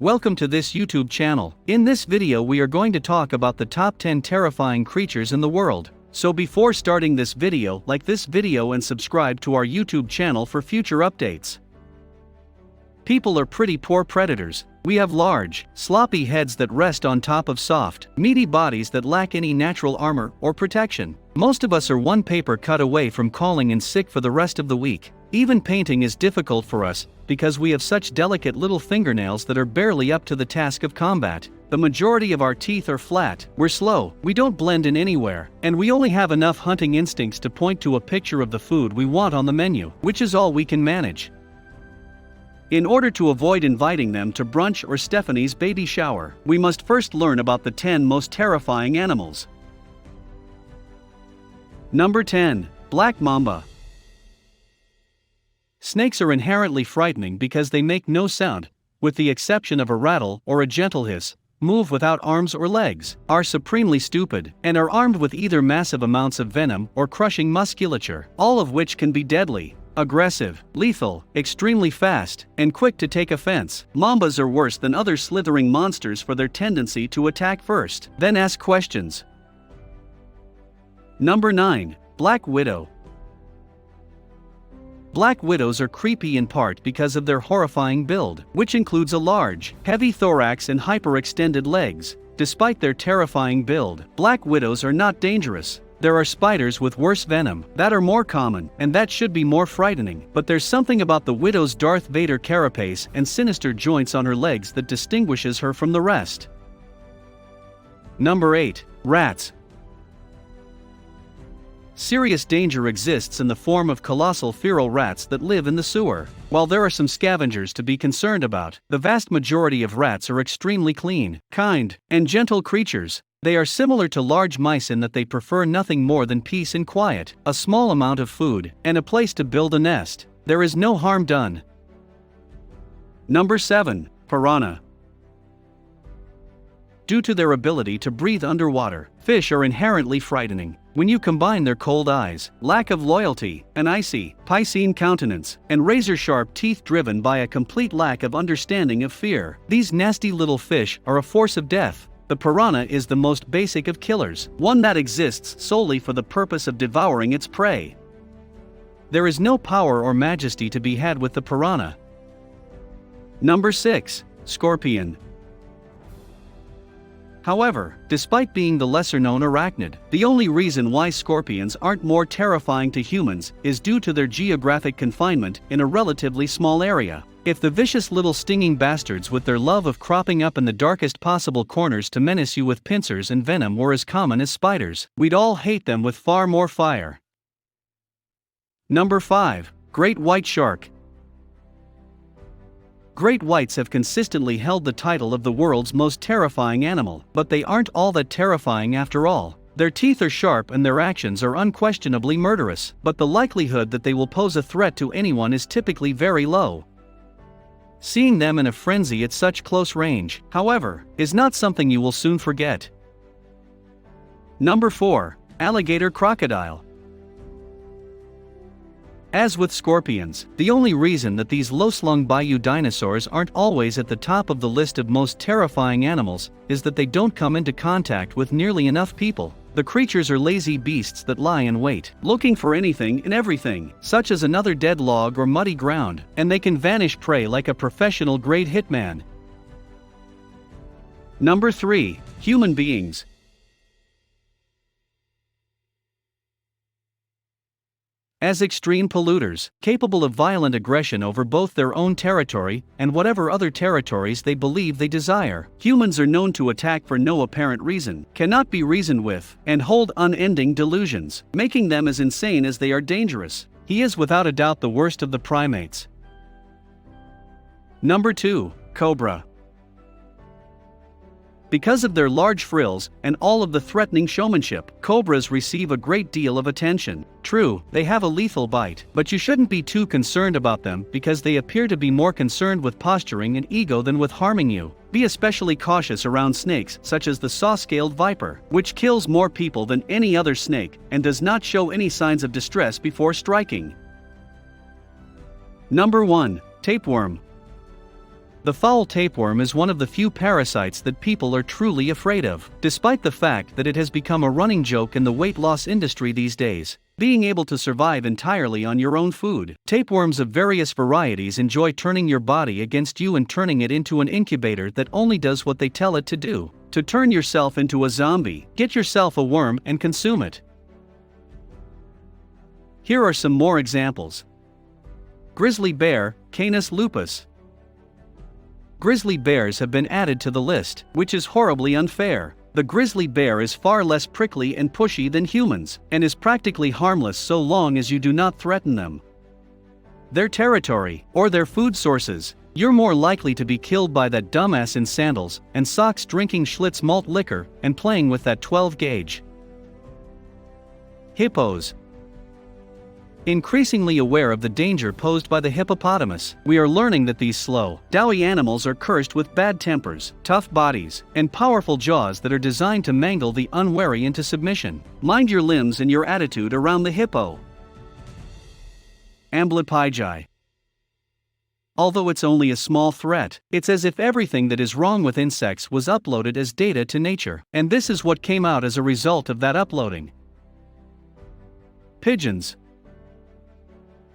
Welcome to this YouTube channel. In this video we are going to talk about the top 10 terrifying creatures in the world. So before starting this video, like this video and subscribe to our YouTube channel for future updates. People are pretty poor predators. We have large, sloppy heads that rest on top of soft, meaty bodies that lack any natural armor or protection. Most of us are one paper cut away from calling in sick for the rest of the week. Even painting is difficult for us, because we have such delicate little fingernails that are barely up to the task of combat. The majority of our teeth are flat, we're slow, we don't blend in anywhere, and we only have enough hunting instincts to point to a picture of the food we want on the menu, which is all we can manage. In order to avoid inviting them to brunch or Stephanie's baby shower, we must first learn about the 10 most terrifying animals. Number 10. Black Mamba. Snakes are inherently frightening because they make no sound, with the exception of a rattle or a gentle hiss, move without arms or legs, are supremely stupid, and are armed with either massive amounts of venom or crushing musculature, all of which can be deadly, aggressive, lethal, extremely fast, and quick to take offense. Mambas are worse than other slithering monsters for their tendency to attack first, then ask questions. Number 9. Black Widow. Black widows are creepy in part because of their horrifying build, which includes a large, heavy thorax and hyperextended legs. Despite their terrifying build, black widows are not dangerous. There are spiders with worse venom that are more common, and that should be more frightening, but there's something about the widow's Darth Vader carapace and sinister joints on her legs that distinguishes her from the rest. Number 8. Rats. Serious danger exists in the form of colossal feral rats that live in the sewer. While there are some scavengers to be concerned about, the vast majority of rats are extremely clean, kind, and gentle creatures. They are similar to large mice in that they prefer nothing more than peace and quiet, a small amount of food, and a place to build a nest. There is no harm done. Number 7. Piranha. Due to their ability to breathe underwater, fish are inherently frightening. When you combine their cold eyes, lack of loyalty, an icy, piscine countenance, and razor-sharp teeth driven by a complete lack of understanding of fear, these nasty little fish are a force of death. The piranha is the most basic of killers, one that exists solely for the purpose of devouring its prey. There is no power or majesty to be had with the piranha. Number 6. Scorpion. However, despite being the lesser-known arachnid, the only reason why scorpions aren't more terrifying to humans is due to their geographic confinement in a relatively small area. If the vicious little stinging bastards with their love of cropping up in the darkest possible corners to menace you with pincers and venom were as common as spiders, we'd all hate them with far more fire. Number 5. Great White Shark. Great whites have consistently held the title of the world's most terrifying animal, but they aren't all that terrifying after all. Their teeth are sharp and their actions are unquestionably murderous, but the likelihood that they will pose a threat to anyone is typically very low. Seeing them in a frenzy at such close range, however, is not something you will soon forget. Number 4. Alligator crocodile. As with scorpions, the only reason that these low-slung bayou dinosaurs aren't always at the top of the list of most terrifying animals is that they don't come into contact with nearly enough people. The creatures are lazy beasts that lie in wait, looking for anything and everything, such as another dead log or muddy ground, and they can vanish prey like a professional-grade hitman. Number 3. Human beings. As extreme polluters, capable of violent aggression over both their own territory and whatever other territories they believe they desire, humans are known to attack for no apparent reason, cannot be reasoned with, and hold unending delusions, making them as insane as they are dangerous. He is without a doubt the worst of the primates. Number 2. Cobra. Because of their large frills and all of the threatening showmanship, cobras receive a great deal of attention. True, they have a lethal bite, but you shouldn't be too concerned about them because they appear to be more concerned with posturing and ego than with harming you. Be especially cautious around snakes such as the saw-scaled viper, which kills more people than any other snake and does not show any signs of distress before striking. Number 1. Tapeworm. The foul tapeworm is one of the few parasites that people are truly afraid of, despite the fact that it has become a running joke in the weight loss industry these days. Being able to survive entirely on your own food. Tapeworms of various varieties enjoy turning your body against you and turning it into an incubator that only does what they tell it to do. To turn yourself into a zombie, get yourself a worm and consume it. Here are some more examples. Grizzly Bear, Canis lupus. Grizzly bears have been added to the list, which is horribly unfair. The grizzly bear is far less prickly and pushy than humans, and is practically harmless so long as you do not threaten them. Their territory, or their food sources. You're more likely to be killed by that dumbass in sandals and socks drinking Schlitz malt liquor and playing with that 12 gauge. Hippos. Increasingly aware of the danger posed by the hippopotamus, we are learning that these slow, doughy animals are cursed with bad tempers, tough bodies, and powerful jaws that are designed to mangle the unwary into submission. Mind your limbs and your attitude around the hippo. Amblypygi. Although it's only a small threat, it's as if everything that is wrong with insects was uploaded as data to nature, and this is what came out as a result of that uploading. Pigeons.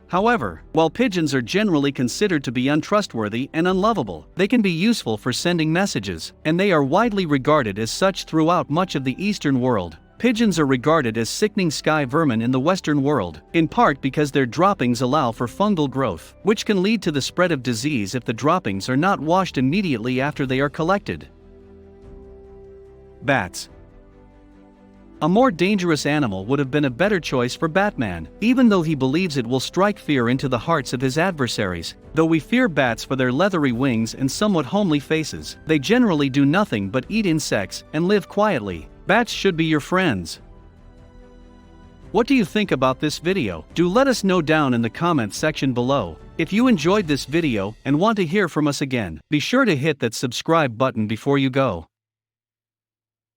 However, while pigeons are generally considered to be untrustworthy and unlovable, they can be useful for sending messages, and they are widely regarded as such throughout much of the Eastern world. Pigeons are regarded as sickening sky vermin in the Western world, in part because their droppings allow for fungal growth, which can lead to the spread of disease if the droppings are not washed immediately after they are collected. Bats. A more dangerous animal would have been a better choice for Batman, even though he believes it will strike fear into the hearts of his adversaries. Though we fear bats for their leathery wings and somewhat homely faces, they generally do nothing but eat insects and live quietly. Bats should be your friends. What do you think about this video? Do let us know down in the comments section below. If you enjoyed this video and want to hear from us again, be sure to hit that subscribe button before you go.